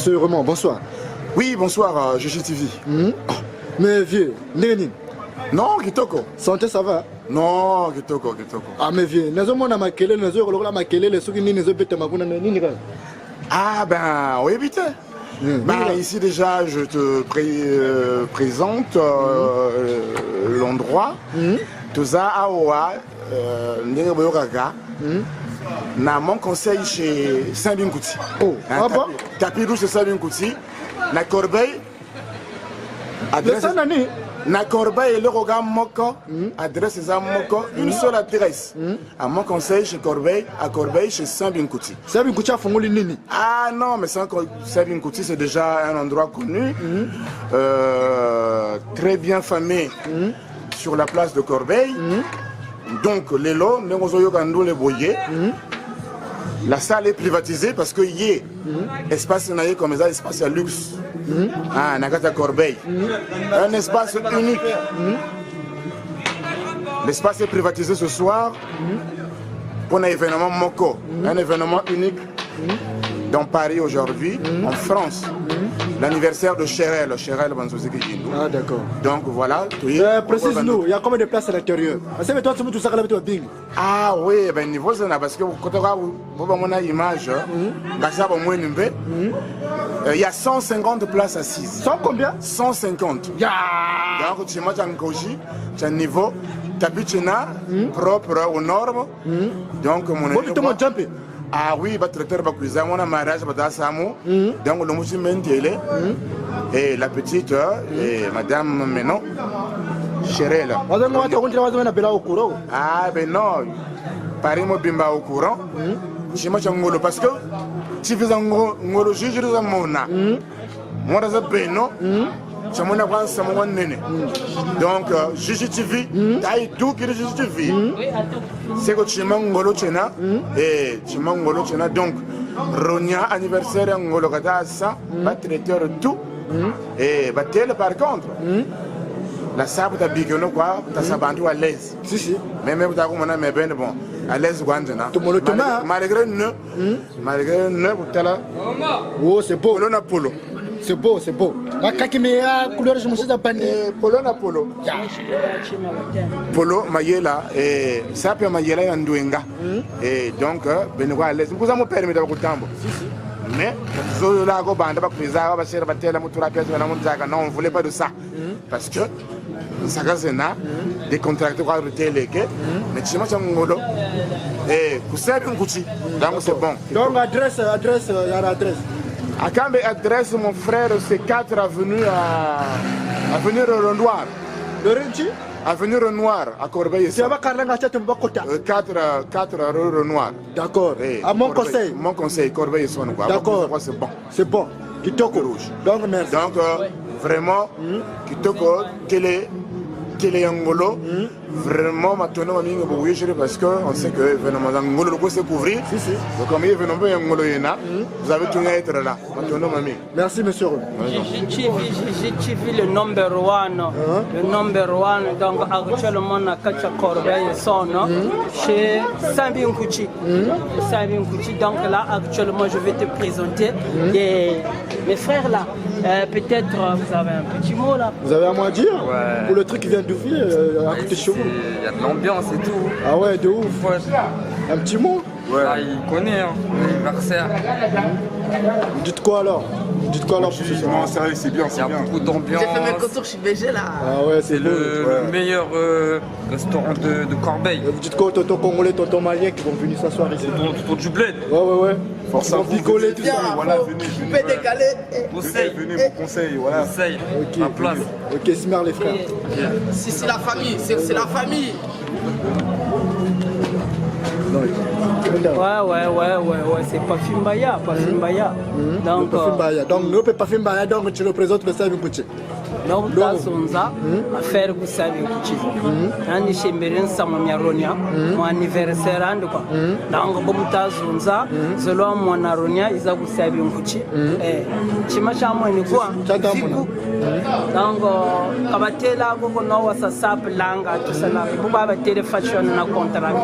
Monsieur Roman, bonsoir. Oui, bonsoir, GGTV. Mais vieux, Néni. Non, Kitoko. Santé, ça va? Non, Kitoko. Ah, mais vieux, nous avons maquillé, nous avons maquillé, les sous qui nous ont bêté ma boune. Ah, ben, oui, vite. Ben, ici, déjà, je te présente l'endroit. Toza Aoua, Négoyogaga. Na mon conseil chez Saint-Binkouti. Oh, ah bon? Tapis rouge chez Saint-Binkouti. Na Corbeil. Adresse. Na Corbeil, le regard Moko. Adresse Moko. Une seule adresse. À mon conseil chez Corbeil, à Corbeil chez Saint-Binkouti. Saint-Binkouti a fondé l'Inini. Ah non, mais Saint-Binkouti, c'est déjà un endroit connu. Très bien famé sur la place de Corbeil. Donc, les lots, les boyers. La salle est privatisée parce que y est espace comme ça, espace à luxe. Ah, Nagata Corbeil. Un espace unique. L'espace est privatisé ce soir pour un événement Moko. Un événement unique dans Paris aujourd'hui, en France. L'anniversaire de Cherel Bansouziki Gindou. Ah, d'accord. Donc voilà. Précise-nous, il y a combien de places à l'intérieur? Ah oui, ben niveau ça, parce que quand on voit mon image, il y a 150 places assises. 100 combien? 150. Donc tu as un koji, tu as un niveau, tu as propre aux normes. Donc mon ah oui, bah traiteur bah cuisine, on a mariage bah Samu, donc le monsieur Mendele et la petite et Madame Menon, Cherel. Ah ben non, Paris mo bimba au courant. Chez moi ngolo parce que tu fais un ngolo juge de la mona. Moi dans un beno. Donc, JGTV, tout qui est JGTV. C'est que tu m'as ngolo chena et tu m'as ngolo chena. Donc, Ronia anniversaire ngolo kata ça, va traiteur tout et va tel par contre. La sabre ta bigono quoi, ta sabantou à l'aise. Si. Même vous avez mon ami ben bon, à l'aise guandena. Malgré ne, vous tala. Oh, c'est beau. Polo na polo. C'est beau. Ma kakimea couleur je me suis appelé. Polo na polo. Polo mayela et ça peut mayela yanduenga. Et donc benwa à l'aise. Vous avez permis de vous tambo. Mais zo la go banda ba kuiza ba sera ba tela mutura pesa na munzaka non on voulait pas de ça. Parce que ça gazena des contracteurs quoi reteleke mais tu m'as ngolo et ku sabi nguti donc c'est bon. Donc adresse ya l'adresse. À Kambe adresse mon frère c'est 4 avenue avenue Renoir. Le Renchi Avenue Renoir à Corbeil. C'est à Bakaranga Tchate Mbakota. 4 rue Renoir. D'accord. À mon conseil. Mon conseil Corbeil son quoi. D'accord. C'est bon. C'est bon. Kitoko rouge. Donc merci. Donc vraiment Kitoko quel est Angolo vraiment maintenant parce qu'on sait que événement Angolo c'est couvrir. Donc comme événement Angolo vous avez tout à être là. Merci monsieur. J'ai vu le number one. Le number one donc actuellement à Kacha Corbeil son chez Saint-Binkouti. Donc là actuellement je vais te présenter mes frères là. Peut-être vous avez un petit mot là. Vous avez un mot à dire pour le truc qui vient d'ouvrir à côté de chez vous? Il y a de l'ambiance et tout. Ah ouais, de ouf. Un petit mot? Ouais. Ah, il connaît l'anniversaire. Vous dites quoi alors? Pour ce soir? Non, sérieux, c'est bien. Il y a beaucoup d'ambiance. J'ai fait mes contours chez BG là. Ah ouais, c'est le meilleur restaurant de Corbeil. Vous dites quoi, tonton congolais, tonton malien qui vont venir s'asseoir ici? Autour du bled. Ouais. Force à picoler tout ça. Voilà, venez. Venez, mon conseil, voilà. Conseil, Ok, ma place. Ok, Smer les frères. C'est la famille, c'est la famille. Ouais, c'est pas Fimbaya. Donc, Donc, nous, pas Fimbaya, donc tu représentes le Saint-Binkouti. donc tazonza affaire kusabi kuchiza nandi shemberin sama myaronia mo anniversaire andi kwa donc bomu tazonza zelo mo naronia iza kusabi kuchi chima cha mo ni kwa siku donc kabatela ko no wasa saplanga to sala buba ba tele fashion na contract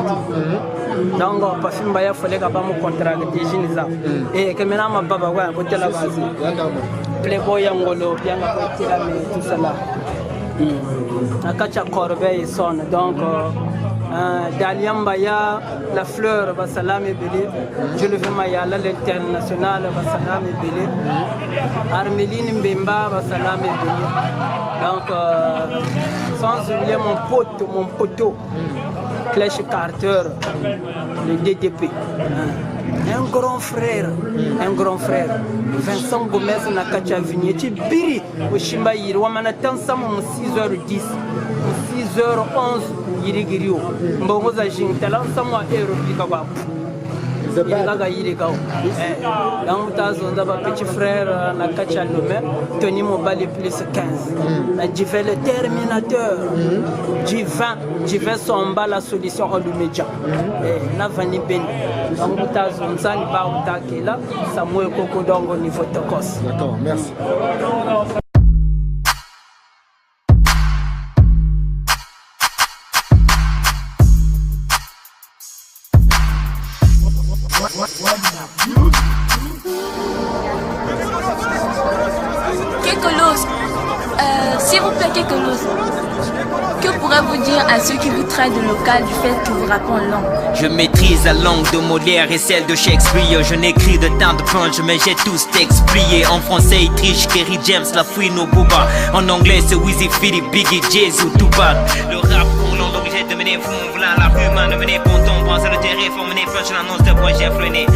donc parfum ya fole ka ba mo contract dijiniza kamera ma baba kwa botela basi playboy yangolo byanga ko tela me tout cela akacha corbeille son donc Daliamba ya la fleur basalame belé je le veux mayala l'international basalame belé Armeline Mbemba basalame belé donc sans oublier mon poteau Clash Carter le DDP un grand frère Vincent Gomez na kacha vigneti biri oshimba yiri wa manatan samo 6h10 6h11 yirigirio mbongo za jintala samo aerobica kwa Ilaga yirigao donc tazonda ba petit frère na kacha lomé Tony Mobali plus 15 na Jive le terminateur Jive somba la solution en média na vani ben donc tazonza ni ba utakela Samuel Koko dongo niveau tokos. D'accord, merci. Kekolos, s'il vous plaît Kekolos, que pourrez-vous dire à ceux qui vous traitent de local du fait que vous rappez en langue? Je maîtrise la langue de Molière et celle de Shakespeare. Je n'écris de tant de punch mais j'ai tous explié. En français il triche Kerry James, la fouine au Booba. En anglais c'est Wizzy, Philip, Biggie, Jay ou Tupac. Le rap pour l'on obligé de mener fou, v'là la rue, man, de mener bon ton, pense à le terrain, faut mener punch l'annonce de projet freiné.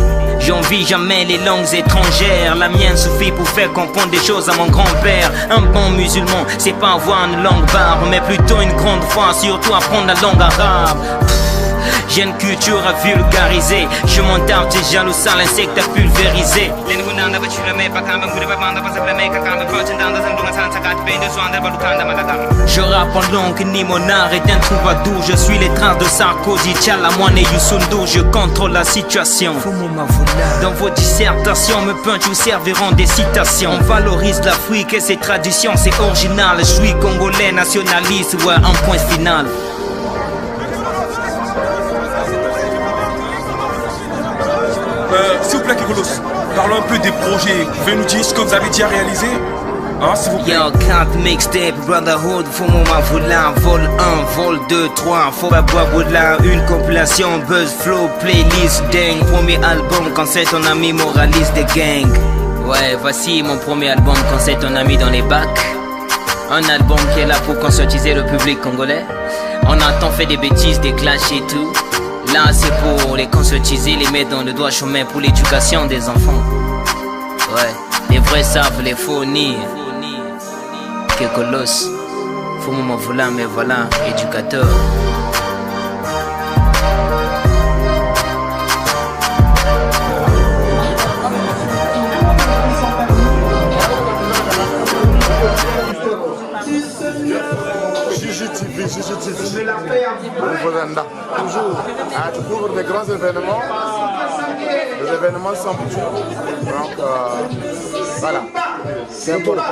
J'envie jamais les langues étrangères. La mienne suffit pour faire comprendre des choses à mon grand-père. Un bon musulman, c'est pas avoir une langue barbe, mais plutôt une grande foi, surtout apprendre la langue arabe. J'ai une culture à vulgariser. Je m'en tape, t'es jaloux, ça l'insecte à pulvériser. Je rappe en langue, ni mon art est un troubadour. Je suis les traces de Sarkozy, Tchalamouane et Youssoundo. Je contrôle la situation. Dans vos dissertations, me punch vous serviront des citations. On valorise l'Afrique et ses traditions, c'est original. Je suis congolais, nationaliste, ouais, un point final. S'il vous plaît Kekolos, parlons un peu des projets. Vous pouvez nous dire ce que vous avez déjà réalisé, hein, s'il vous plaît. Yo, 4 mixtape, Brotherhood, Fumo Mavoula, vol 1, vol 2, 3, Foba Boaboula, une compilation, Buzz Flow, playlist, dang, premier album quand c'est ton ami moraliste des gangs. Ouais, voici mon premier album quand c'est ton ami dans les bacs. Un album qui est là pour conscientiser le public congolais. On a tant fait des bêtises, des clashs et tout. Là c'est pour les conscientiser, les mettre dans le droit chemin pour l'éducation des enfants. Ouais, les vrais savent, les faux nient. Kekolos, faut m'en vouloir, mais voilà, éducateur. Tu couvres des grands événements. Les événements sont petits. Donc voilà. C'est important.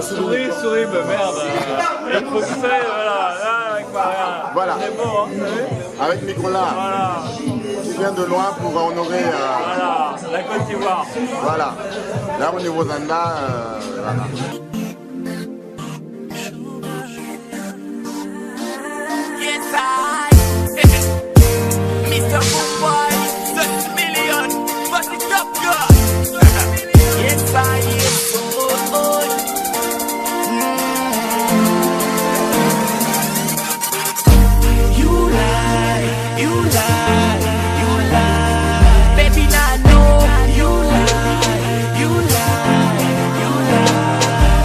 Souris, bah merde. Il faut que ça, voilà. Avec Maria. Voilà. C'est beau, hein. Avec Nicolas. Voilà. Qui vient de loin pour honorer. Voilà, la Côte d'Ivoire. Voilà. Là au niveau Zanda, voilà. Mr. Boy, 30 million, but it's up good. Yes, I am so You lie, you lie, you lie. Baby, I know you lie, you lie, you lie.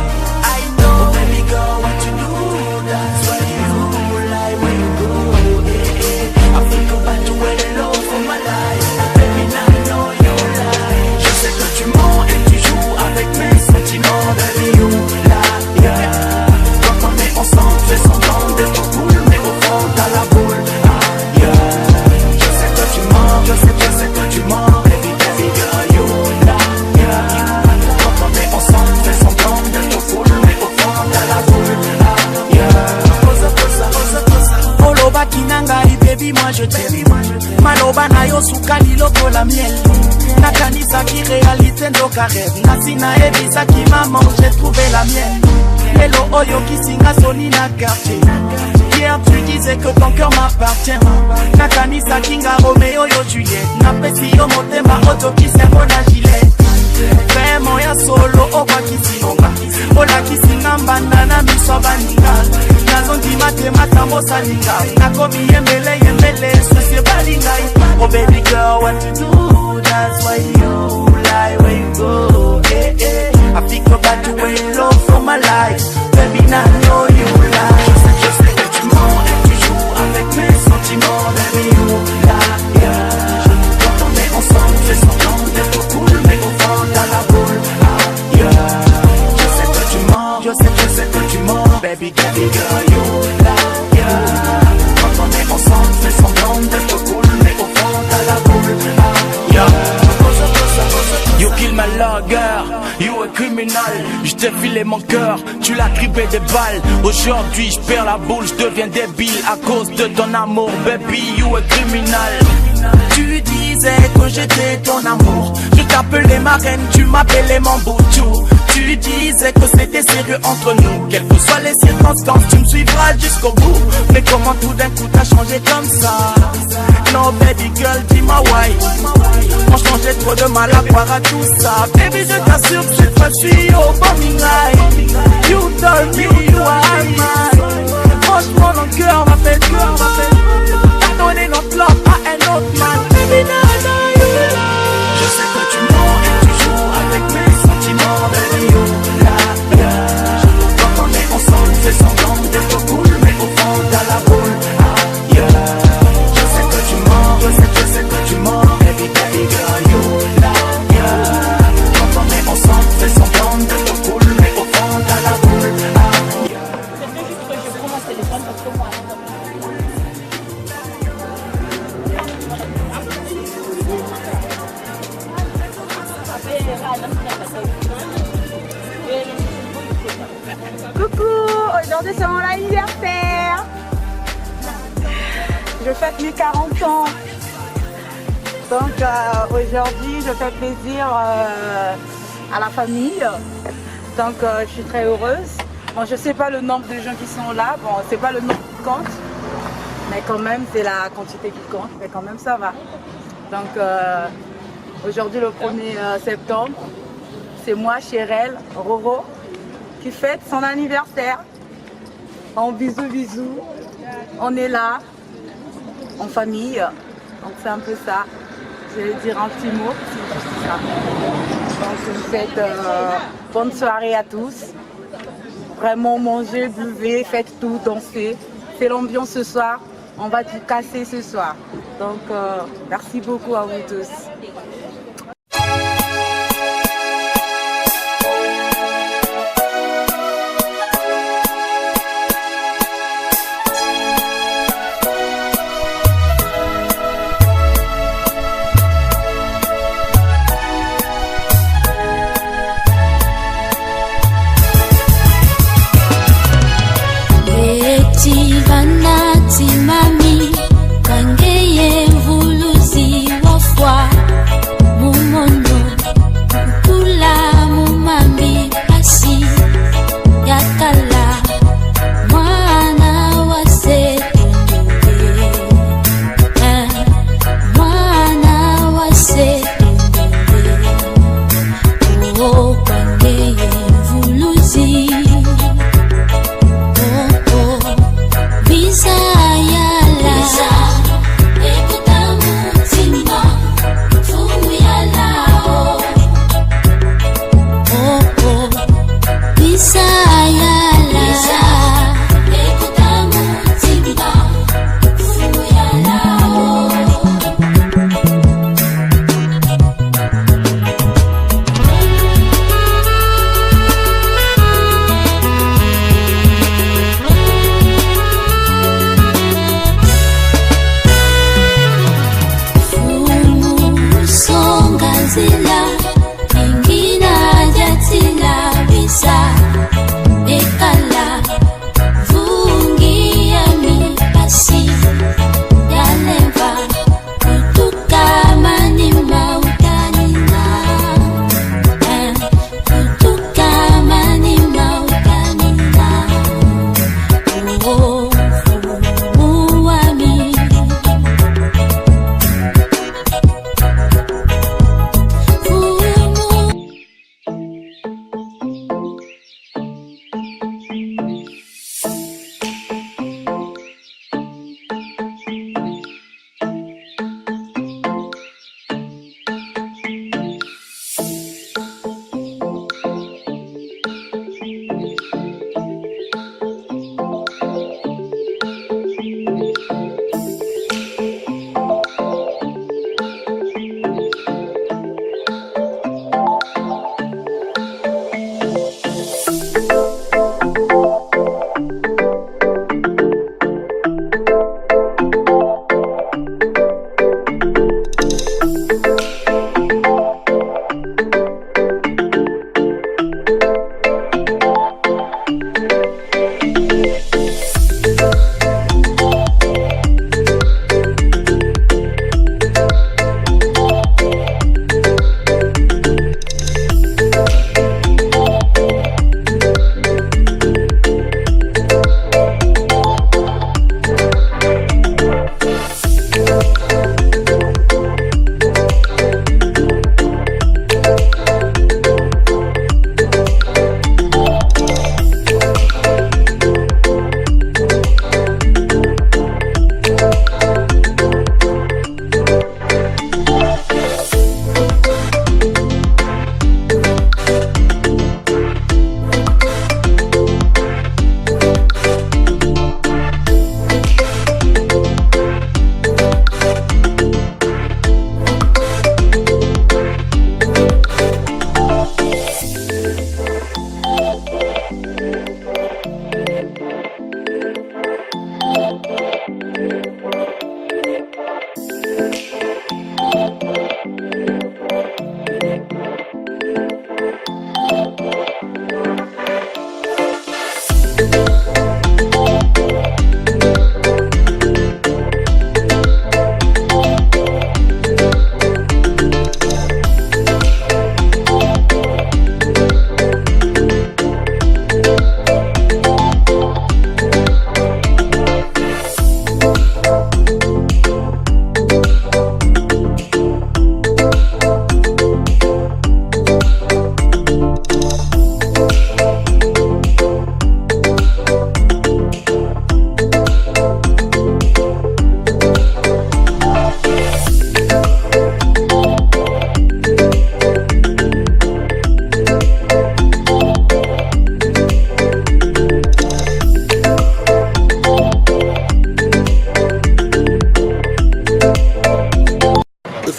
baby moi je t'aime. Maloba na yo sukali lokola miel. Nakanisa ki réalité ndoka rêve. Nasina ebisa ki maman j'ai trouvé la mienne. Hello oyo kisinga soni na quartier. Hier tu disais que ton cœur m'appartient. Nakanisa kinga Romeo yo Juliette. Napesi yo motema oto kisengo na gilet. Vraiment ya solo oba kisinonga. Ola kisinga mbandana miswa baninga. Nazondi matemata mosalinga. Nakomi yembele susi balinga. Oh baby girl what you do, that's why you lie where you go. Eh, eh. I think about you when you love for my life. Baby now I know you lie. Je sais que tu mens et tu joues avec mes sentiments. Baby you lie, yeah. Quand on est ensemble, fais semblant d'être cool, mais au fond dans la boule, ah, yeah. Je sais que tu mens, je sais que tu mens. Baby girl you lie, yeah. Quand on est ensemble, fais semblant d'être cool, mais au fond dans la boule, ah, yeah. You kill my logger, you a criminal. Je t'ai filé mon cœur, tu l'as criblé des balles. Aujourd'hui je perds la boule, je deviens débile à cause de ton amour. Baby, you a criminal. Tu disais que j'étais ton amour. Je t'appelais ma reine, tu m'appelais mon boutou. Tu disais que c'était sérieux entre nous. Quelles que soient les circonstances, tu me suivras jusqu'au bout. Mais comment tout d'un coup t'as changé comme ça? Non baby girl, dis-moi why. Franchement j'ai trop de mal à croire à tout ça. Baby je t'assure que cette fois je suis au bombing line. You told me you are mine. Franchement mon cœur m'appelle. T'as donné notre love à un autre man. Baby now I know you lie. Je sais que tu mens et tu joues avec mes sentiments. Baby you lie, yeah. Quand on est ensemble fais semblant d'être cool, mais au fond dans la boule, ah, yeah. Je sais que tu mens, baby girl you lie, yeah. Quand on est ensemble fais semblant d'être cool, mais au fond dans la boule, ah, yeah. Coucou, aujourd'hui c'est mon anniversaire. Je fête mes 40 ans. Donc aujourd'hui je fais plaisir à la famille. Donc je suis très heureuse. Bon, je sais pas le nombre de gens qui sont là, bon c'est pas le nombre qui compte, mais quand même c'est la quantité qui compte, mais quand même ça va. Donc aujourd'hui le 1er septembre, c'est moi, Chérel, Roro, qui fête son anniversaire. En bisous, on est là, en famille, donc c'est un peu ça. Je vais dire un petit mot, c'est juste ça. Donc je vous souhaite bonne soirée à tous. Vraiment mangez, buvez, faites tout, dansez. C'est l'ambiance ce soir, on va tout casser ce soir. Donc merci beaucoup à vous tous. Mami, kangeye mvuluzi wa fwa.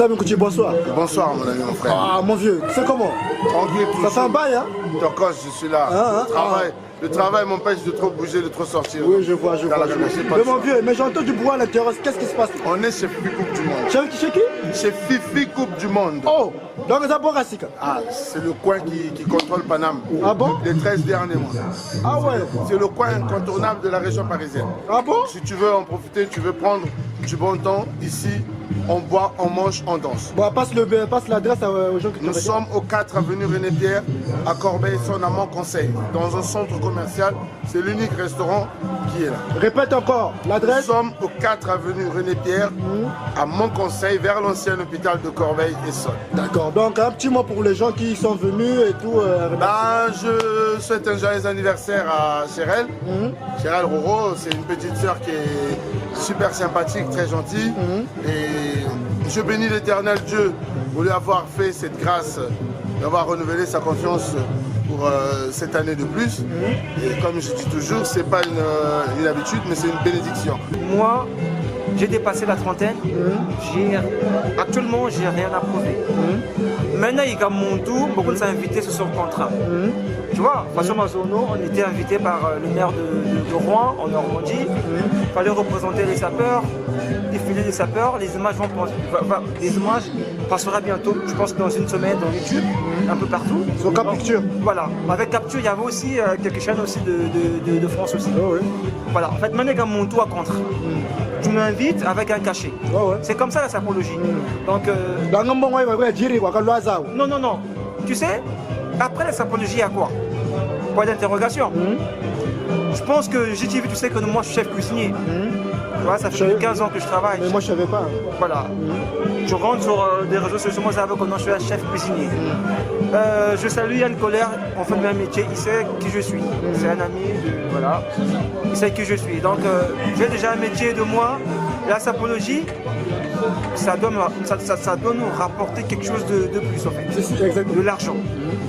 Sam Kouchi, bonsoir. Bonsoir mon ami, mon frère. Ah mon vieux, c'est comment? Tranquille, Ça fait un bail hein? Tokos, je suis là. Le travail m'empêche de trop bouger, de trop sortir. Oui, je vois. Mais mon vieux, mais j'entends du bruit à l'intérieur, qu'est-ce qui se passe? On est chez Fifi Coupe du Monde. Chez qui? Chez Fifi Coupe du Monde. Oh, donc c'est bon Rassika. Ah, c'est le coin qui contrôle Paname. Ah bon? Les 13 derniers mois. Ah ouais. C'est le coin incontournable de la région parisienne. Ah bon? Si tu veux en profiter, tu veux prendre du bon temps, ici, on boit, on mange, on danse. Bon, passe l'adresse aux gens qui Nous sommes au 4 avenue René-Pierre, à Corbeil-Essonnes, à Mont-Conseil, dans un centre commercial. C'est l'unique restaurant qui est là. Répète encore, l'adresse? Nous sommes au 4 avenue René-Pierre, à Mont-Conseil, vers l'ancien hôpital de Corbeil-Essonnes. D'accord, donc un petit mot pour les gens qui sont venus et tout. Je souhaite un joyeux anniversaire à Chérel. Chérel Roro, c'est une petite sœur qui est super sympathique, très gentille. Et je bénis l'éternel Dieu pour lui avoir fait cette grâce, d'avoir renouvelé sa confiance pour cette année de plus. Et comme je dis toujours, c'est pas une habitude, mais c'est une bénédiction. Moi, j'ai dépassé la trentaine. Actuellement, j'ai rien à prouver. Maintenant, il y a mon tour, beaucoup de s'invités sur son contrat. Tu vois, façon Mazono, on était invité par le maire de Rouen, en Normandie. Il fallait représenter les sapeurs, défiler les sapeurs. Les images passeront bientôt, je pense que dans une semaine, dans YouTube, un peu partout. Sur Capture. Voilà, avec Capture, il y avait aussi quelques chaînes aussi de France aussi. Voilà, en fait, maintenant, il y a mon tour à contre. Tu m'invites avec un cachet. C'est comme ça la sapologie. Donc, non. Tu sais, après la sapologie, il y a quoi? Point d'interrogation. Je pense que JTV, tu sais que moi je suis chef cuisinier. Tu vois, ça fait 15 ans que je travaille. Mais moi je savais pas. Voilà. Je rentre sur des réseaux sociaux, moi je savais que je suis un chef cuisinier. Je salue Yann Colère, on fait le même métier, il sait qui je suis. C'est un ami, voilà. Il sait qui je suis. Donc j'ai déjà un métier de moi. La sapologie, ça doit nous rapporter quelque chose de plus en fait. De l'argent.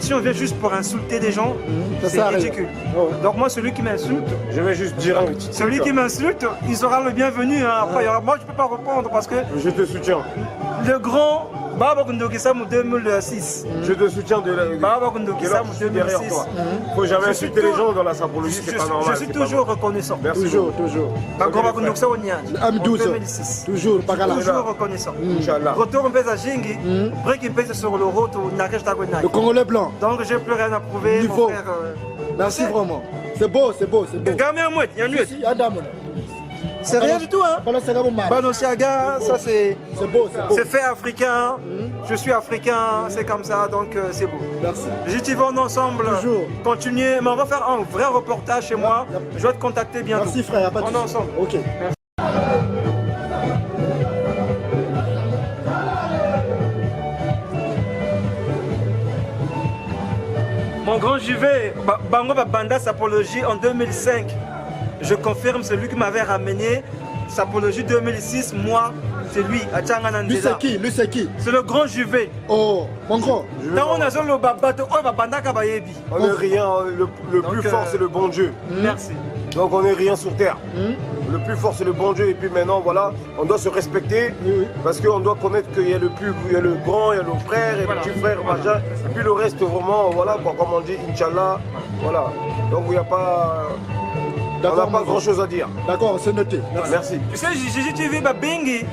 Si on vient juste pour insulter des gens, c'est ridicule. Donc moi, celui qui m'insulte, je vais juste dire un petit celui qui m'insulte, il sera le bienvenu. Hein. Après, moi, je ne peux pas répondre parce que... Je te soutiens. Le grand Baba Kundokisam 2006. Je te soutiens de la... Baba Kundokisam 2006. Il ne faut jamais insulter les gens dans la sapologie, c'est pas normal. Je suis toujours reconnaissant. Merci. Toujours. Baba Kundokisam au Nian. En 2006. Toujours, toujours reconnaissant. Inch'Allah. Retour un peu à Jingi, après qu'il pèse sur le route au Nakesh Tagonai. Le Congolais blanc. Donc j'ai plus rien à prouver. Niveau. Merci vraiment. C'est beau. C'est rien du tout, hein. Banosiaga, ça c'est beau. C'est fait africain. Je suis africain, c'est comme ça, donc c'est beau. Merci. JTV ensemble. Toujours. Continuer, mais on va faire un vrai reportage chez moi. Je vais te contacter bientôt. Merci frère, on est ensemble. Ok. Merci. Mon grand JV, Bango Banda Sapologie en 2005. Je confirme, c'est lui qui m'avait ramené. Sapologie 2006, moi, c'est lui, à Tchanganandela. Lui c'est qui? C'est le grand JV. Oh, mon grand. Dans on a le babato, on n'est rien, le plus fort c'est le bon Dieu. Merci. Donc on n'est rien sur terre. Le plus fort c'est le bon Dieu et puis maintenant voilà, on doit se respecter parce qu'on doit connaître qu'il y a le grand, il y a le frère et le petit frère, machin. Et puis le reste vraiment, voilà, comme on dit, Inch'Allah, voilà. Donc il n'y a pas... On n'a pas grand chose à dire. D'accord, c'est noté. Merci. Tu sais, JTV, Babingi,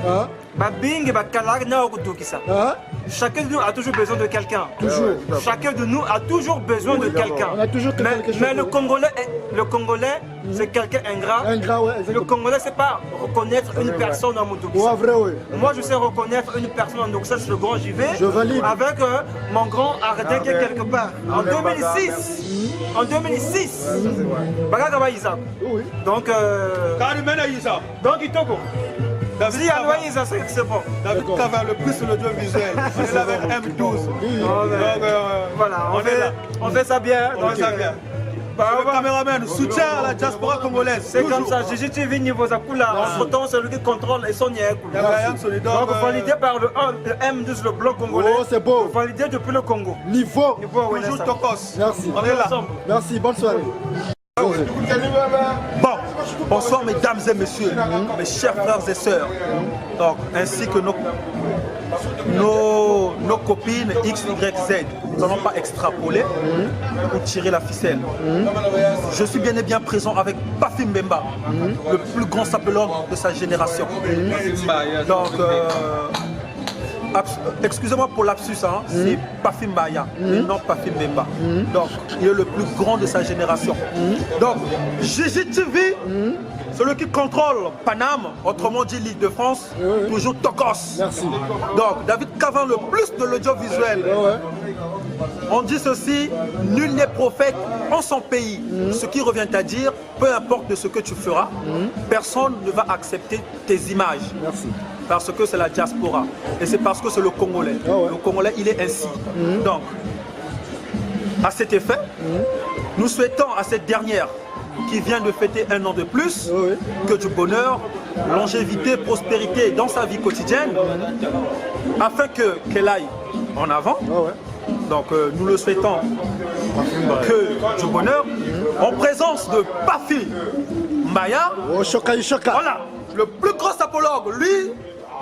chacun de nous a toujours besoin de quelqu'un. Toujours. Chacun de nous a toujours besoin de quelqu'un. On a toujours quelque chose. Mais le Congolais, c'est quelqu'un ingrat. Le Congolais, c'est pas reconnaître une personne en Moutouki. Moi, je sais reconnaître une personne en Moutouki, c'est le grand JV. Je valide. Avec mon grand Ardin qui est quelque part. En 2006. En 2006. Bagagaba Isaac. Donc, il togo. Si Aloïsa, c'est bon. David travaille le plus sur l'audiovisuel. On est là avec M12. Voilà, on fait ça bien. Le caméraman soutient la diaspora congolaise. C'est comme ça, JTV niveau Zakula, entre-temps c'est lui qui contrôle et son Donc validé par le M12, le bloc congolais. Oh, c'est beau. Validé depuis le Congo. Niveau. Toujours Tokos. Merci. On est là. Merci, bonne soirée. Bon, Bonsoir mesdames et messieurs, mes chers frères et sœurs, donc, ainsi que nos copines X, Y, Z. Nous n'allons pas extrapoler ou tirer la ficelle. Je suis bien et bien présent avec Pafi Mbemba, le plus grand sapelog de sa génération. Donc, excusez-moi pour l'absus, hein, c'est Pafi Mbaya et non Pafi Mbemba. Donc, il est le plus grand de sa génération. Donc, GGTV, celui qui contrôle Paname, autrement dit l'île de France, toujours Tokos. Merci. Donc, David Cavan, le plus de l'audiovisuel. On dit ceci, nul n'est prophète en son pays. Ce qui revient à dire, peu importe de ce que tu feras, personne ne va accepter tes images. Merci. Parce que c'est la diaspora. Et c'est parce que c'est le Congolais. Le Congolais, il est ainsi. Donc, à cet effet, nous souhaitons à cette dernière qui vient de fêter 1 an de plus, que du bonheur, longévité, prospérité dans sa vie quotidienne, afin qu'elle aille en avant. Donc nous le souhaitons que du bonheur, en présence de Pafi Mbaya, voilà, le plus grand sapologue, lui,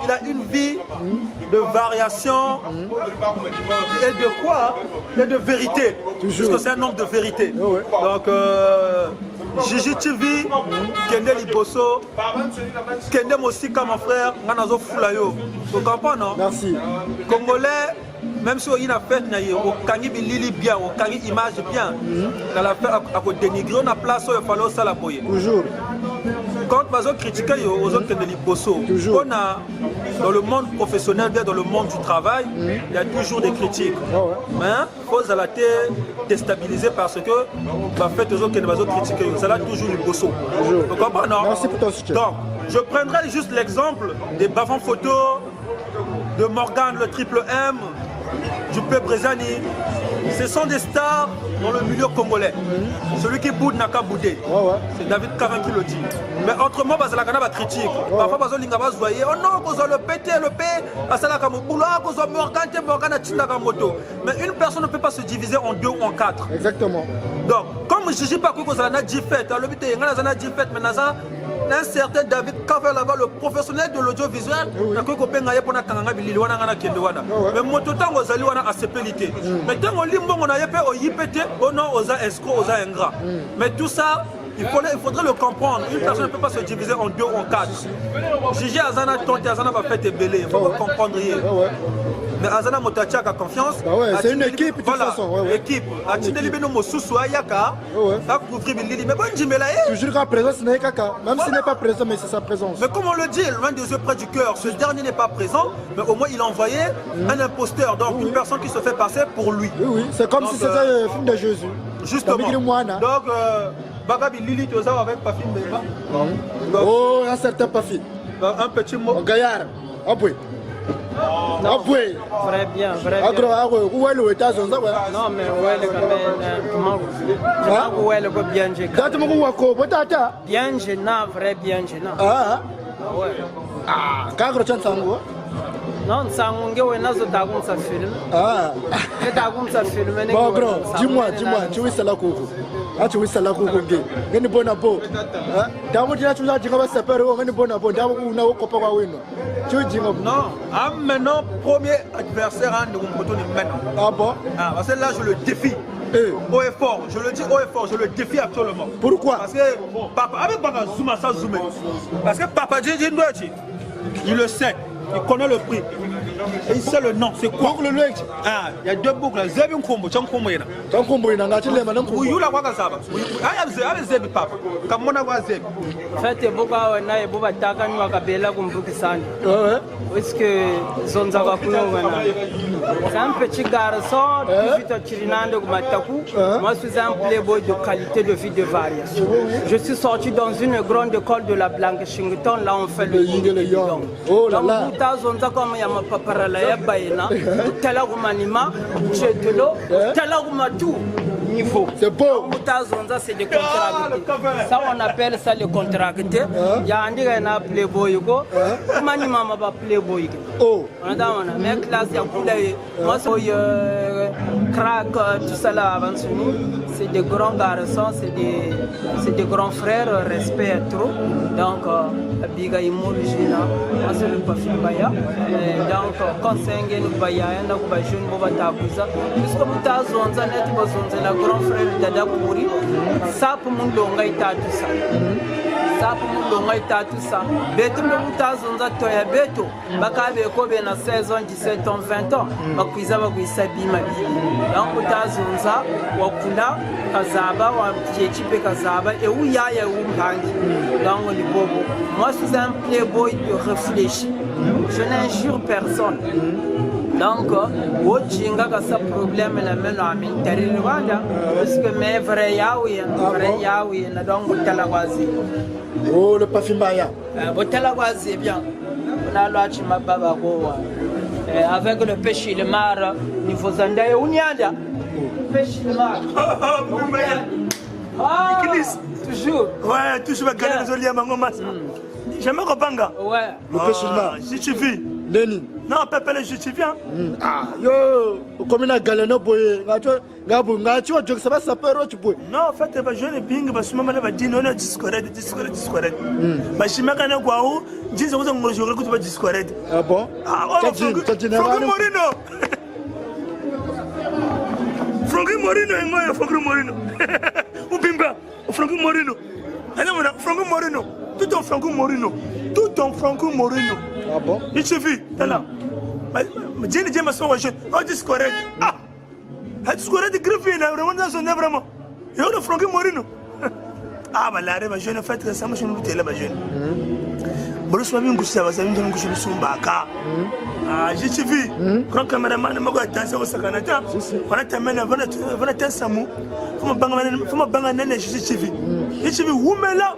il a une vie de variation et de quoi? Et de vérité. Parce que c'est un homme de vérité. Donc, Gigi TV, Kende Liboso, Kende aussi comme mon frère, Nanazo Fulayo. Tu comprends, non? Merci. Congolais, même si on a fait, on a Lili bien, on a image bien, on a fait à dénigrer, on a place, il faut ça la boyer. Toujours. Quand on critique aux autres Kende Liboso, on a dans le monde professionnel, bien dans le monde du travail, il y a toujours des critiques. Mais il faut déstabiliser parce que fait aux autres critiquer, ça a toujours du bosso. Vous comprenez, non? Merci pour ton soutien. Donc, je prendrai juste l'exemple des bavons photos, de Morgan, le triple M, du peuple Brezani. Ce sont des stars dans le milieu congolais. Celui qui boude n'a qu'à bouder. C'est David Cavan qui le dit. Mais autrement, la Ghana va critique. Parfois, oh non, vous avez le PT, le P, vous avez Morgan, moto. Mais une personne ne peut pas se diviser en 2 ou en 4. Exactement. Donc, comme je ne dis pas que vous avez dit fait, le but est que vous avez dit fait, mais un certain David Cavan là-bas, le professionnel de l'audiovisuel, mais mon temps, vous allez à CPLité. Mais tant qu'on on a fait au IPT, on a aux escrocs, aux ingrats. Mais tout ça, il faudrait le comprendre. Une personne ne peut pas se diviser en 2 ou en 4. Gigi Azana Tonte Azana va faire tes belés, il faut comprendre. Mais Azana Motacha a confiance. C'est une équipe de toute façon. Équipe. Atineli Beno Mosusu Ayaka. Ça couvre Bilili. Mais bon, Jimela. Toujours qu'à présence, ce n'est qu'à. Même s'il n'est pas présent, mais c'est sa présence. Mais comme on le dit, loin des yeux près du cœur, ce dernier n'est pas présent, mais au moins il a envoyé un imposteur, donc une personne qui se fait passer pour lui. Oui, c'est comme si c'était le film de Jésus. Justement. Donc, Bagabi Lili, tu as avec Pafi Mbemba. Oh, un certain Pafi. Un petit mot. Un gaillard. Ah oui. Très bien, très bien. Où est le état? Non, mais où est le comment? Où est le bien gênant? Bien gênant, vrai bien gênant. Ah ouais. Ah, quand tu as non, ça on film. Ah. Bon, gros, dis-moi, tu veux ça là coucou. Ah, tu veux ça là coucou. Ngeni bona bo. Ah, damu dina tu as dit qu'on va se faire, ngeni bona bo. Damu una ko pa kwa wino. Tu dis non. Ah, maintenant premier adversaire en de Mboto ni maintenant. Ah bon? Ah, parce que là je le défie. Haut et fort, je le dis haut et fort, je le défie actuellement. Pourquoi? Parce que papa avec Baka Zuma ça zoomé. Parce que papa dit il le sait. Il connaît le prix. Et il sait le nom. C'est quoi le nom? Ah, il y a 2 boucles. Zebi Nkombo, Chankombo. Chankombo, il y a un chile, madame. Oui, il y a un Zaba. Il y a un Zebi, papa. Comme on a un Zebi. Faites beaucoup de Boba Taka, nous avons Bella Gumbukisan. Est-ce que Zonza va c'est un petit garçon, 18 ans, Chirinando Mataku. Moi, je suis un playboy de qualité de vie de variation. Je suis sorti dans une grande école de la Blanque Shington. Là, on fait le yin et le yang. Oh là là. Zonza comme Yama Paparala Yabaina, Talagumanima, Chetelo, Talagumatu. C'est beau. Zonza, c'est des contractés. Ça, on appelle ça les contractés. Il y a un playboy. Manima va playboy. Oh. On a mais classe, il y a moi, c'est crack, tout ça là avant nous, c'est des grands garçons, c'est des grands frères, respect trop. Donc, Biga Imolugina, moi c'est le Pafim Baya. Donc, quand c'est un gars de Baya, il y a un jeune Bobata Bouza. Puisque vous avez zonza, net zonza, la grand frère Dada Kouri, ça pour mon longa et tout ça. Ça pour mon longa et tout ça. Beto me buta zonza toya beto. Bakabe kobe na 16 ans, 17 ans, 20 ans. Bakuiza bakuisa bima bibi. Donc buta zonza wakula kazaba wa jechipe kazaba et où ya umbangi. Donc le bobo. Moi je suis un playboy réfléchi. Je n'injure personne. Donc, Wojinga a ce problème la même à Rwanda parce que mes vrais yaoui, donc Talawazi. Oh, le Pafimbaya. Talawazi, bien. On a l'achima babagoa. Avec le pêche le mar, il faut s'endayer Unyanda. Pêche le mar. Ah, toujours. Ouais, toujours gagner les olives à Mangomas. J'aime Robanga. Ouais. Le pêche le mar. Si tu vis. Lénine. Non, Pepe le justifient. Ah, yo, comme une galano boy, ngacho, je sais pas ça peut être boy. Non, en fait, je ne ping, parce que maman va dire non, discorrect. Mais si ma canne quoi ou, dis aux hommes, je recrute pas discorrect. Ah bon? Ah, oh, Francky Morino. Francky Morino et moi, Francky Morino. Ou Bimba, Francky Morino. Alors, Francky Morino. Tout en Francky Morino. Tout en Francky Morino. Ah bon? Il suffit, t'es là. Mais Jenny James sont jeunes. Oh, discorrect. Ah! Discorrect de Griffin, vraiment dans son œuvre, vraiment. Et on a Francky Morino. Ah, bah là, ma jeune, en fait, ça m'a changé de la jeune. Bruce Mami Ngoussa, ça m'a changé de son baka. Ah, j'ai suivi. Grand caméraman, m'a dansé au Sakanata. On a terminé, on a terminé Samu. Faut me banger, j'ai suivi. J'ai suivi, Oumela.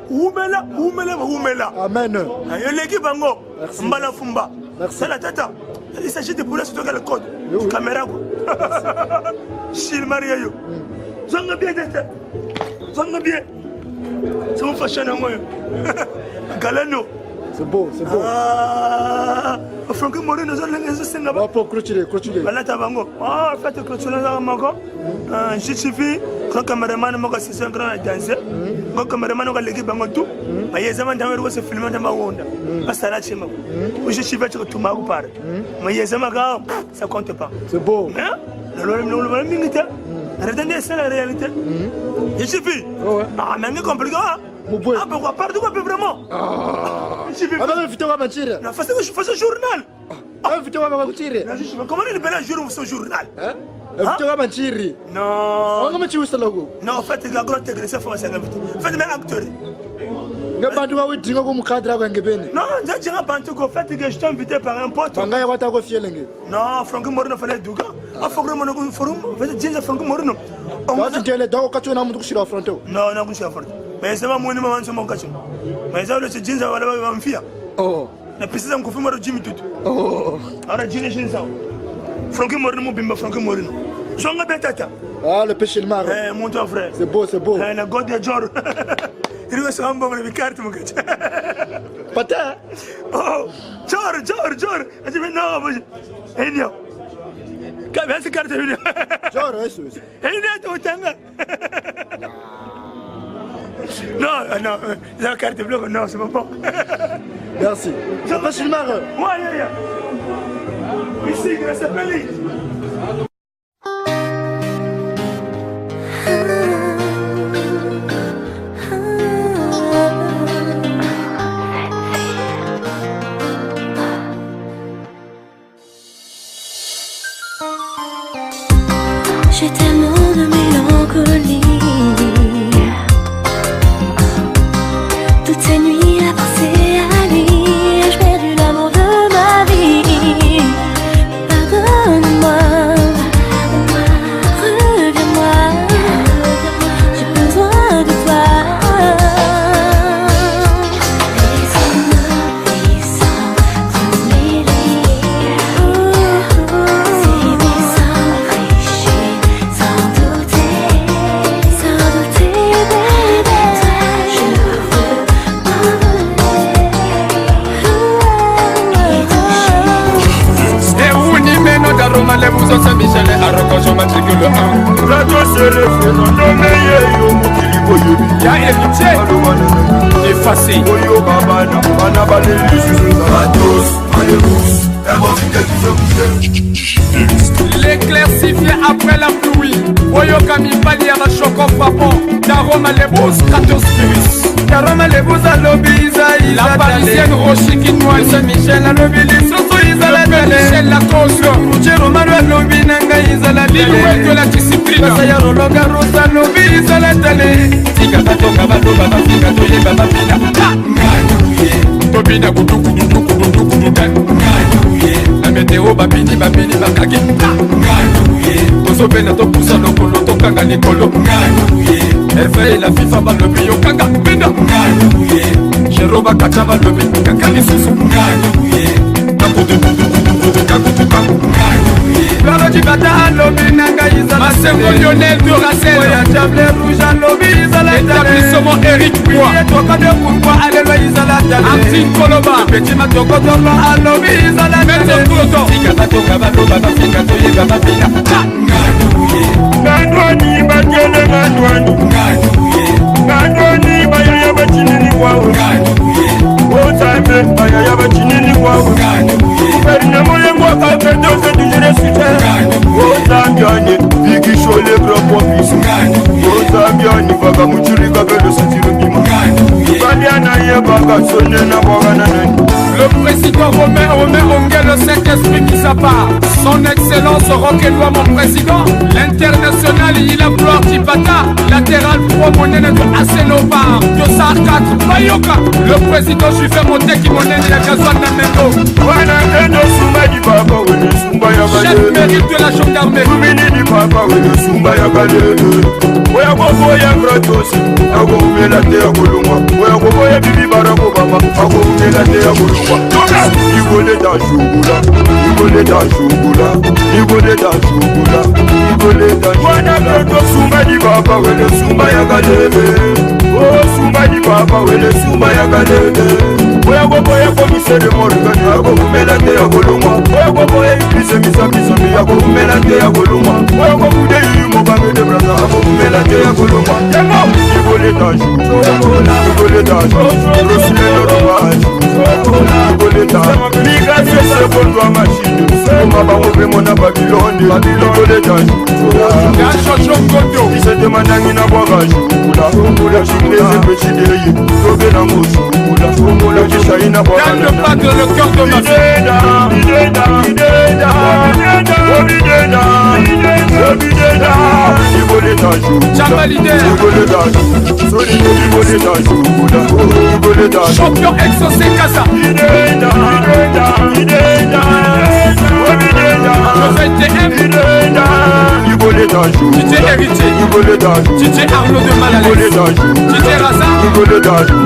Amen. L'équipe Bango, Mbala Fumba. C'est la tata. Il s'agit de poules sur le code. Caméra. Chil Mario. Zanga bien tête. Zanga bien. C'est mon fashion à moi. Galano. C'est beau, c'est beau. Ah, Francky Morino, nous allons Singapour. Pour clôturer. Voilà, Tabango. Ah, faites clôturer dans Mago. J'ai suivi. Quand caméraman m'a dit c'est un grand danseur. Quand caméraman m'a dit Bango tout. Mais il y a des gens qui se filment dans ma onda. Parce que là, chez moi. Je suis venu tout ma part. Mais il y a des gens qui ça compte pas. C'est beau. Hein? Le minute. Regardez ça la réalité. Je suis vu. Ah, mais c'est compliqué. Ah, pourquoi pas de quoi vraiment? Ah, mais invitez moi à mentir. Non, parce que je fais ce journal. Invitez moi à mentir. Comment il est jour ce journal? Invitez moi à mentir. Non. On va mentir où ça là? Non, en fait, il y a un grand technicien qui fait invité. Faites-moi acteur. Ngabantu wa wedinga ko mukadra kwa ngebeni. Non, j'ai un bantu ko fait que je t'ai invité par un pote. Bangaya wata ko fielenge. Non, Francky Morino fallait duga. A Francky Morino ko forum, fait jinza Francky Morino. On va dire donc quand tu na mutu kushira fronto. Non, non kushira fronto. Mais c'est pas moi ni maman mon kacho. Mais ça le jinza wala ba mfia. Oh. Na precisa mkufuma ro Jimmy tutu. Oh. Ara jinza. Francky Morino mo bimba Francky Morino. Jonga betata. Ah, le péché le mar. Eh, mon ton frère. C'est beau, c'est beau. Eh, la god de Jor. Il va se rendre dans les cartes, mon gars. Pata. Oh, Jor. Je dis, non, eh, non. Quand même, c'est carte, Jor, eso. Eh, non, tu t'engages. Non, la carte bleue, non, c'est pas bon. Merci. Le péché le mar. Ouais. Ici, grâce à Pelli. J'ai tellement de mélancolie. Toutes ces nuits à penser à lui, j'ai perdu l'amour de ma vie. Pardonne-moi. Bouzo Saint-Michel et Arrocojo matricule 1. Radio c'est le phénomène yo mokili boyebi. Y'a héritier effacé. Oyo babana bana baleli susu ratos alebus. L'éclaircifié après la pluie. Oyo kamipali ya bachoko papo. Daroma lebos Kratospirus. Daroma lebos alobiza. La parisienne Rochiki Noy Saint-Michel alobili soso izala tele. Michel Lacoste. Romano alobi nanga izala tele. L'île de la discipline. Basaya rologa rosa alobi izala tele. Tika batonga baloba bafika toyeba bapina. Nganyuye. Tobina kuduku duduku duduku duduku. La météo babini babini bakaki. Nganyuye. Tozobena topusa lokolo tokanga likolo. Nganyuye. Hervé la FIFA balobi yokanga bina. Nganyuye. Jeroba kata balobi kaka lisusu. Nganyuye. Nakudu duduku duduku kakutu kaku. Nganyuye. Barodi bata alobi nanga izala. Masengo Lionel Duracell. Oya Diable Rouge alobi izala tele. Établissement Eric Bois. Toka de pourquoi alelo izala tele. Antine Koloba. Petit matoko tolo alobi izala tele. Maître Cloton. Tika batonga baloba bafika toyeba bapina. Nganyuye. Ngandwani batele ngandwani. Nganyuye. Ngandwani bayaya bachinini kwao. Nganyuye. Otambe bayaya bachinini kwao. Nganyuye. Perina moyengo akapeto se tujere suche. Otambiani bigi shole grand popis. Otambiani baka muchurika belo satiru bima. Badiana ye baka sonne na bogana nani. Le président Romain Ongué, le Saint-Esprit mis à part. Son excellence Roquelois, mon président. L'international, il a gloire Tipata. Latéral pro monnaie de Asenobar. De Sar 4, Bayoka. Le président Juffé Monté qui monnaie de la Gazouane Namendo. Chef mérite de la gendarmerie. Igole da shugula, igole da shugula, igole da shugula, igole da shugula. Wana proto sumba di baba wele sumba ya galebe. Oh sumba di baba wele sumba ya galebe. Oya gogo ya komise de morgan ya gogo melate ya goluma. Oya gogo ya ikrise misa misa mi ya gogo melate ya goluma. Oya gogo de yumo bange de brasa ya gogo melate ya goluma. Yemo igole da shugula, igole da shugula, rosile no rovage. Igole da migration c'est pour toi machine. Oma ba obe mona Babylone, igole da shugula. Ya Jojo Ngodo. Ise de manangi na boga shugula. Shugula chinese pechideye. Tobe na mo shugula. Shugula chishaina boga. Dans le pas de le cœur de ma vie. Igole da shugula. Jamalide. Igole da shugula. Igole da shugula. Igole da champion exaucé Casa. DJ Héritier, DJ Arnaud de Malalès, DJ Raza,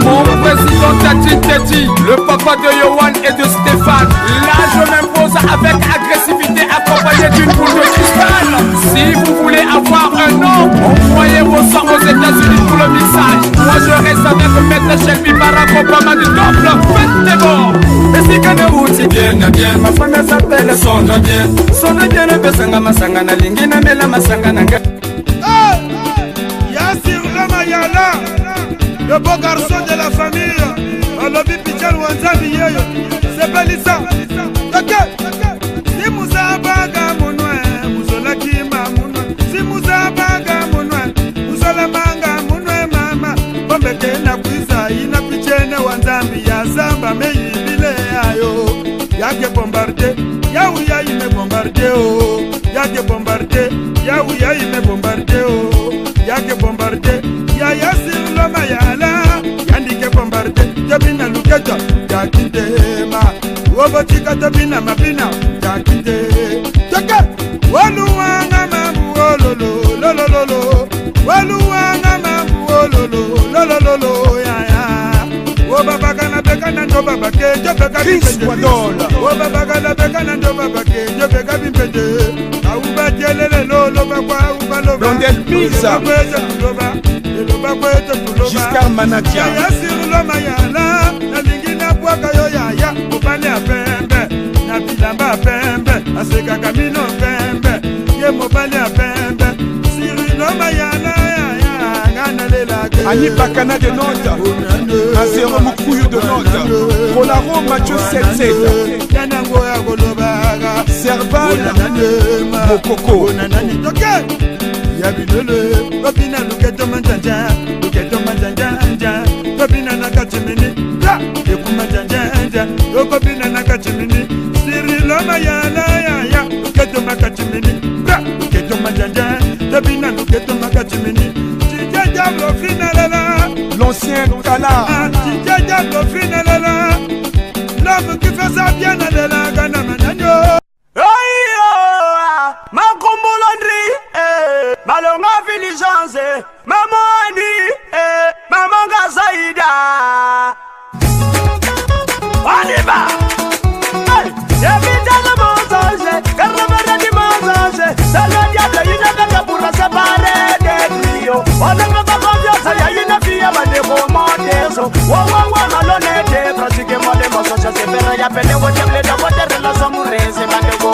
mon président Tati Teti, le papa de Yohan et de Stéphane. Là je m'impose avec agressivité accompagné d'une boule de cristal. Si vous voulez avoir un nom, envoyez vos sons aux États-Unis pour le mixage. Moi je reste avec Maître Shelby Barack Obama du Temple. Faites des morts. Et si que ne vous dit bien, ma femme s'appelle Sonne bien. Sonne bien le besanga masangana lingina mela masangana. Yassir Ramayala, le beau garçon de la famille. Alobi Pichal Wanzabi Yeyo, c'est Belissa. Si Moussa Baga Mounoué, Mouzola Kima Mounoué. Si Moussa Baga Mounoué, Mouzola Manga Mounoué Mama. Bombeke na Kwisa, ina Pichene Wanzambi ya Zamba Meyi Bile Ayo. Yake bombardé, Yaouya ime bombardé oh. Yake bombardé, Yaouya ime bombardé oh. Yake bombardé, ya Yassir Ramayala. Yandike bombardé, Jabina Luketa, Yakitema. Wobotika Tabina Mabina, Yakite. Taka, Waluanga Mamu Ololo, Lololo. Waluanga Mamu Ololo, Lololo, ya ya. Wobabakana Bekana Dobabake, Jobeka Bimpede. Wobabakana Bekana Dobabake, Jobeka Bimpede. Auba Jelele Lolo Bakwa, Uba Loba. Blondel Pizza. Giscard Manatia. Yassir Ramayala, na lingina bwaka yo yaya, mobane a pembe, na bilamba pembe, aseka kamino pembe. ye mobali ya pembe Cyrilo Mayala Annie Bakana de Nantes, Azero Mukuyu de Nantes, Polaro Mathieu 77, Serval Mokoko. Yabilele, Babina Luketo Manjanja, Luketo Manjanja, Babina Nakachimini, Yekuma Janja, Babina Nakachimini, Cyrilo Mayala, Luketo Makachimini, Luketo Manjanja, Babina Luketo Makachimini. L'ancien Kala, l'homme qui fait ça bien à la Ghana Manano. Makombolandri, Malonga Filigence, Mamani, Maman Gazaïda. On y va! Évite le mensonge, car le verre du mensonge, c'est le diable, il ne veut pas pour la séparer des trios. On ne peut pas confiance, il y a une fille à des romantiques. Waouh, malhonnête, pratiquement les mensonges, c'est vrai, il y a plein de voitures, de relations amoureuses, c'est pas de go.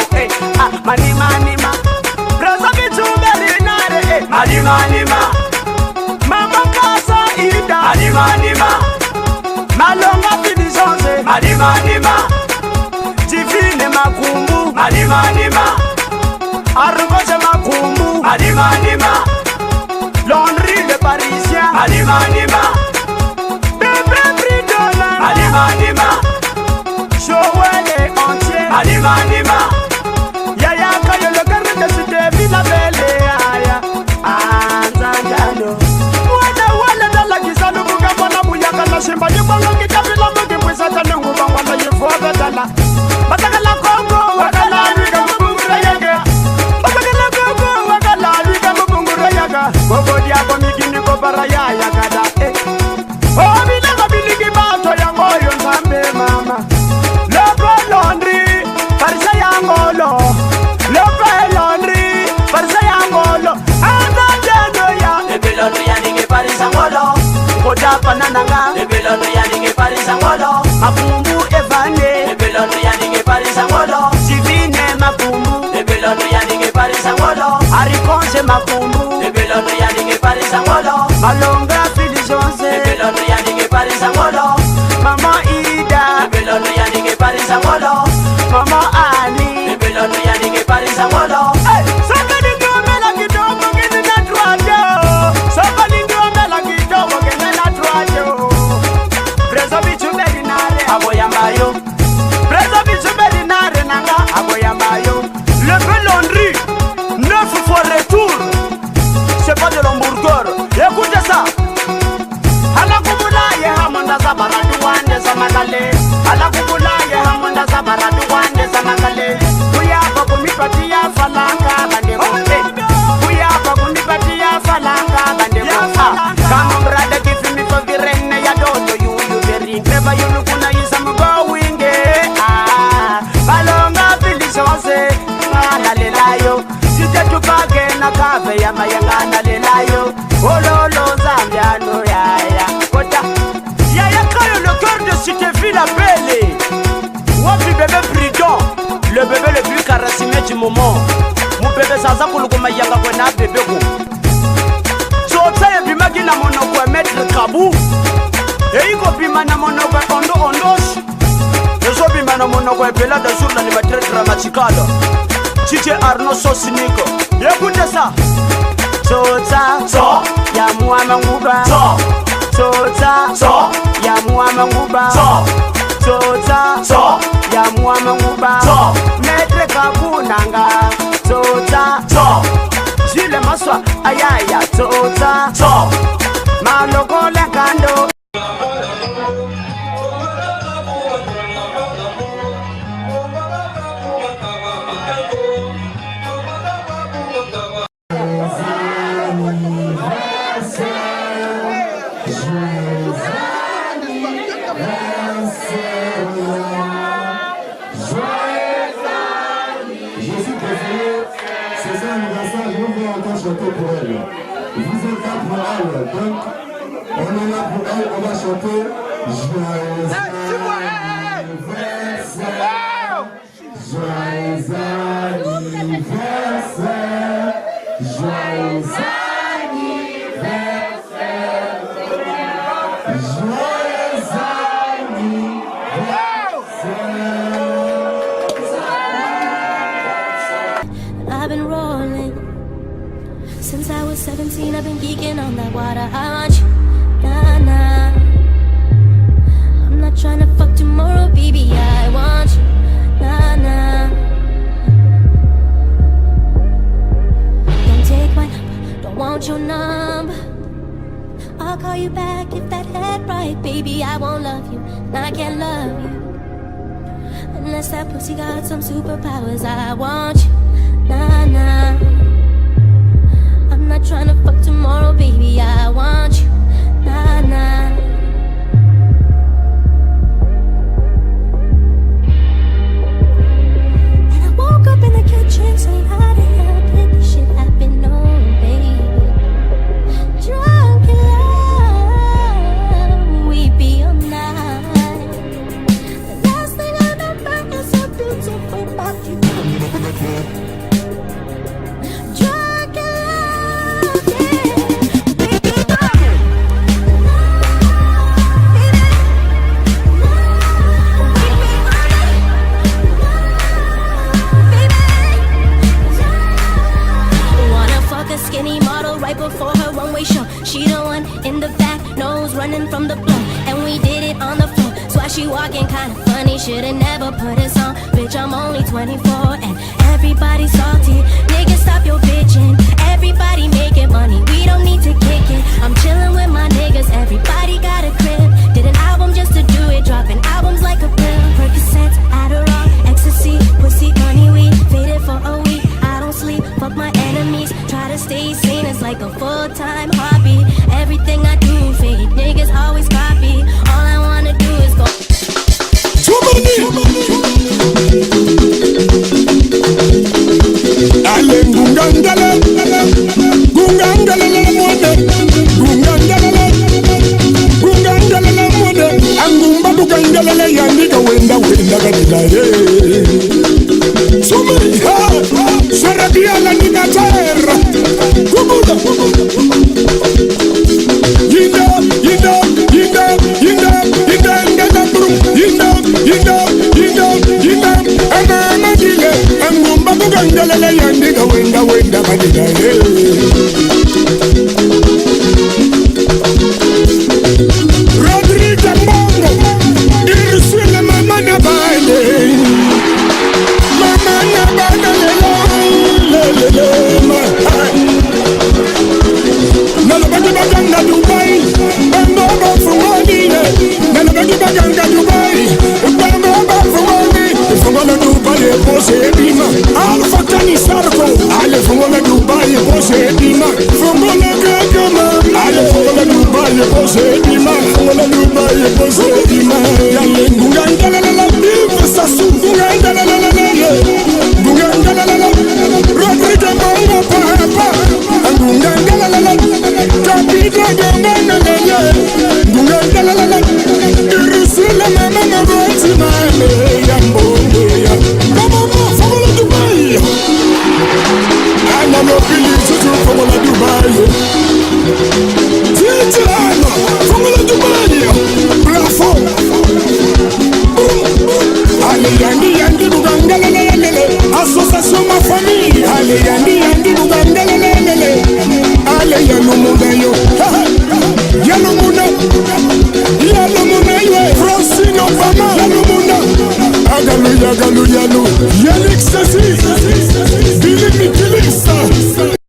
Manima, Brazabi Tuberinare, Manima, Maman Casa Ida, Manima, Malonga Filigence, Manima, Divine Makumbu, Manima, Argoje Makumbu, Manima, Londri le Parisien, Manima, Bébé Bridona, Manima, Joël est entier, Manima, Yaya Kayo le carré de Cité Villa Belle, Anzangano, Wala dans la Gisano Bugabana Muyaka, la Shimba, you want to get up in the Mugis at the Nuba, what you for the Dala. Batagala Congo, Wakala, Rigamuyaga, Batagala Congo, Wakala, Rigamuyaga, Bobo Diabo Migini Kobaraya Yagada. Oh, we never believe about your boy, Sambe Mama. Loco Laundry, Parisayangolo, Loco Laundry, Parisayangolo, Anzanganoya, the Belonia Nige Parisangolo, Koda Pananga, the Belonia Nige Parisangolo, Makumbu Evane, the Belonia Nige Parisangolo, Divine Makumbu, the Belonia Nige Parisangolo, Arikonse Makumbu, the Belonia Nige Parisangolo, Malonga Filigence, the Belonia Nige Parisangolo, Mama Ida, the Belonia Nige Parisangolo, Mama Ali, the Belonia Nige Parisangolo. Hey, somebody do me like it don't get in that radio. Somebody do me like it don't get in that radio. Preso bichu berinare, aboyambayo. Preso bichu berinare nanga, aboyambayo. Le Belondri, 9 fois retour. C'est pas de l'hamburger. Écoutez ça. Alakubulaye hamunda zabaradu wande zamakale. Alakubulaye hamunda zabaradu wande zamakale. Kuyapa kumipatia falanga bande kote. Kuyapa kumipatia falanga bande kote. Kama mrada kifimi kwa virene ya dodo yuyu veri. Never yunu kuna isa mgowinge. Balonga Filigence, ngana lelayo. Sije tupage na kave ya mayangana lelayo. Ololo zambiano yaya. Kota. Yaya Kayo le cœur de Cité Villa Belle. Wapi bébé Bridon, le bébé le plus caressiné du moment. Mon bébé Zaza Kouloukoma Yanga Kwena bébé go. Sota ya bimagi na monoko Maître Kabou. Et iko bima na monoko Ondo Ondosh. Ezo bima na monoko Bella de jour l'animateur dramatical. DJ Arnaud Sosiniko. Écoutez ça. Sota, so, ya Mouama Ngouba. Sota, so, ya Mouama Ngouba. Sota, ya Mouama Ngouba. Maître Kabou Nanga. Sota, Gilles Maswa, ayaya. Sota, Maloko Lekando. Chanter pour elle. Vous êtes là pour elle, donc on est là pour elle, on va chanter joyeux anniversaire, joyeux anniversaire. seen I've been geeking on that water. I want you, nah, nah. I'm not trying to fuck tomorrow, baby. I want you, nah, nah. Don't take my number, don't want your number. I'll call you back if that head right, baby. I won't love you, and I can't love you unless that pussy got some superpowers. I want you, nah, nah. I'm not trying to fuck tomorrow, baby. I want you, nah, nah. And I woke up in the kitchen saying, how the hell did this shit happen? No, baby. Drunk in love, we be all night. The last thing I remember is so beautiful about you. Drunk in love, yeah. Wanna fuck a skinny model right before her one-way show. She the one in the back, nose running from the blow. And we did it on the floor, so why she walking kinda funny? Should've never put us on. Bitch, I'm only 24 and everybody's salty. Nigga, stop your bitching. Everybody making money, we don't need to kick it. I'm chilling with my niggas, everybody got a crib. Did an album just to do it, dropping albums like a pill. Percocets, Adderall, ecstasy, pussy, money, weed. Faded for a week, I don't sleep, fuck my enemies. Try to stay sane, it's like a full-time hobby. Everything I do, fake niggas always copy. All I wanna do is go. Ale gungangala, gungangala la mode, gungangala, gungangala la mode. Angumba gungangala la yandika wenda kadida. Somebody, Sarabia la nigatera, kubuda. Yinda, Angumba gungangala la yandika wenda kadida.